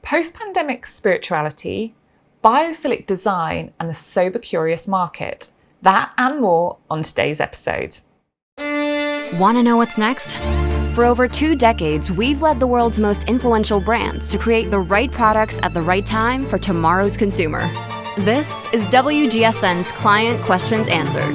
PostPandemic Spirituality, Biophilic Design and the SoberCurious Market. That and more on today's episode. Want to know what's next? For over 2 decades, we've led the world's most influential brands to create the right products at the right time for tomorrow's consumer. This is WGSN's Client Questions Answered.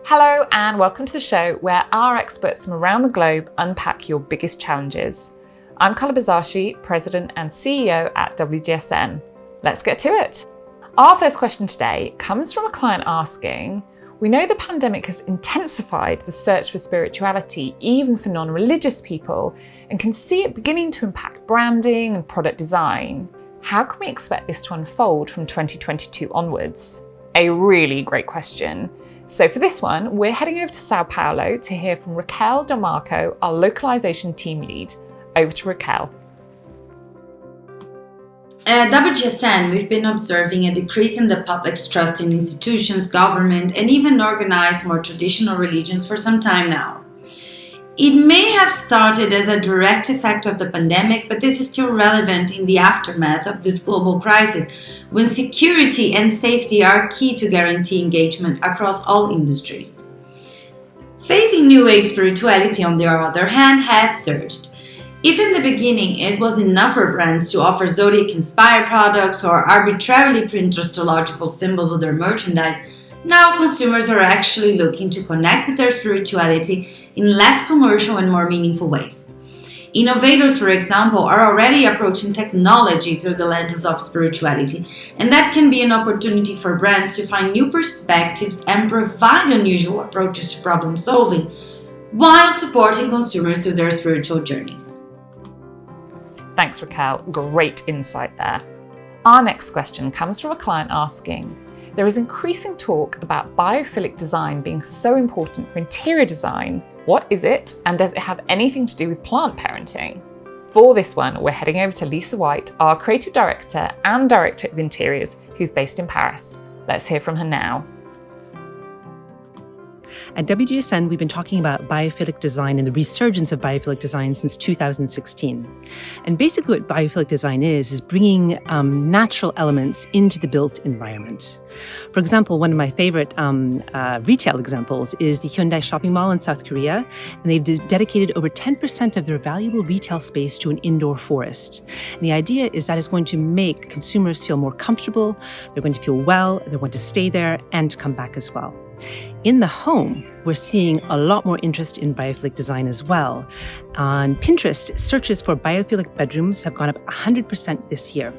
Hello and welcome to the show where our experts from around the globe unpack your biggest challenges. I'm Carla Bizashi, President and CEO at WGSN. Let's get to it. Our first question today comes from a client asking, we know the pandemic has intensified the search for spirituality, even for non-religious people, and can see it beginning to impact branding and product design. How can we expect this to unfold from 2022 onwards? A really great question. So for this one, we're heading over to Sao Paulo to hear from Raquel Del Marco, our localization team lead. Over to Raquel. At WGSN, we've been observing a decrease in the public's trust in institutions, government, and even organized, more traditional religions for some time now. It may have started as a direct effect of the pandemic, but this is still relevant in the aftermath of this global crisis, when security and safety are key to guarantee engagement across all industries. Faith in New Age spirituality, on the other hand, has surged. If in the beginning it was enough for brands to offer zodiac-inspired products or arbitrarily print astrological symbols on their merchandise, now consumers are actually looking to connect with their spirituality in less commercial and more meaningful ways. Innovators, for example, are already approaching technology through the lenses of spirituality, and that can be an opportunity for brands to find new perspectives and provide unusual approaches to problem solving, while supporting consumers through their spiritual journeys. Thanks, Raquel. Great insight there. Our next question comes from a client asking, there is increasing talk about biophilic design being so important for interior design. What is it, and does it have anything to do with plant parenting? For this one, we're heading over to Lisa White, our creative director and director of interiors, who's based in Paris. Let's hear from her now. At WGSN, we've been talking about biophilic design and the resurgence of biophilic design since 2016. And basically what biophilic design is bringing natural elements into the built environment. For example, one of my favorite retail examples is the Hyundai shopping mall in South Korea, and they've dedicated over 10% of their valuable retail space to an indoor forest. And the idea is that it's going to make consumers feel more comfortable, they're going to feel well, they're going to stay there and come back as well. In the home, we're seeing a lot more interest in biophilic design as well. On Pinterest, searches for biophilic bedrooms have gone up 100% this year.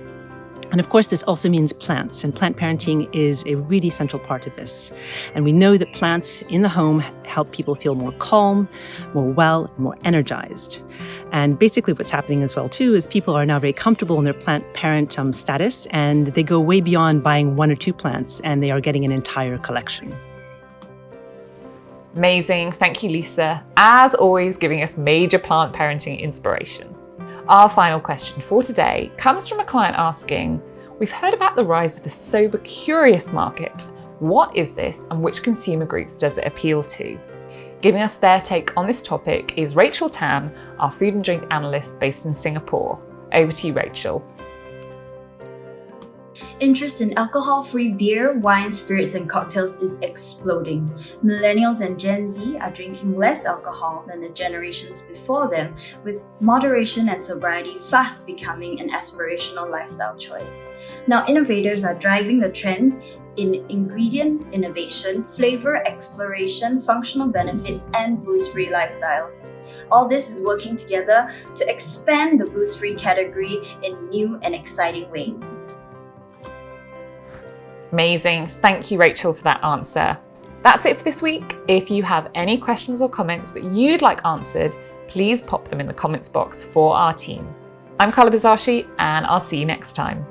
And of course, this also means plants, and plant parenting is a really central part of this. And we know that plants in the home help people feel more calm, more well, more energized. And basically what's happening as well too is people are now very comfortable in their plant parent status, and they go way beyond buying 1 or 2 plants, and they are getting an entire collection. Amazing. Thank you, Lisa. As always, giving us major plant parenting inspiration. Our final question for today comes from a client asking, we've heard about the rise of the SoberCurious Market. What is this and which consumer groups does it appeal to? Giving us their take on this topic is Rachel Tan, our food and drink analyst based in Singapore. Over to you, Rachel. Interest in alcohol-free beer, wine, spirits, and cocktails is exploding. Millennials and Gen Z are drinking less alcohol than the generations before them, with moderation and sobriety fast becoming an aspirational lifestyle choice. Now, innovators are driving the trends in ingredient innovation, flavor exploration, functional benefits, and booze-free lifestyles. All this is working together to expand the booze-free category in new and exciting ways. Amazing. Thank you, Rachel, for that answer. That's it for this week. If you have any questions or comments that you'd like answered, please pop them in the comments box for our team. I'm Carla Bizashi, and I'll see you next time.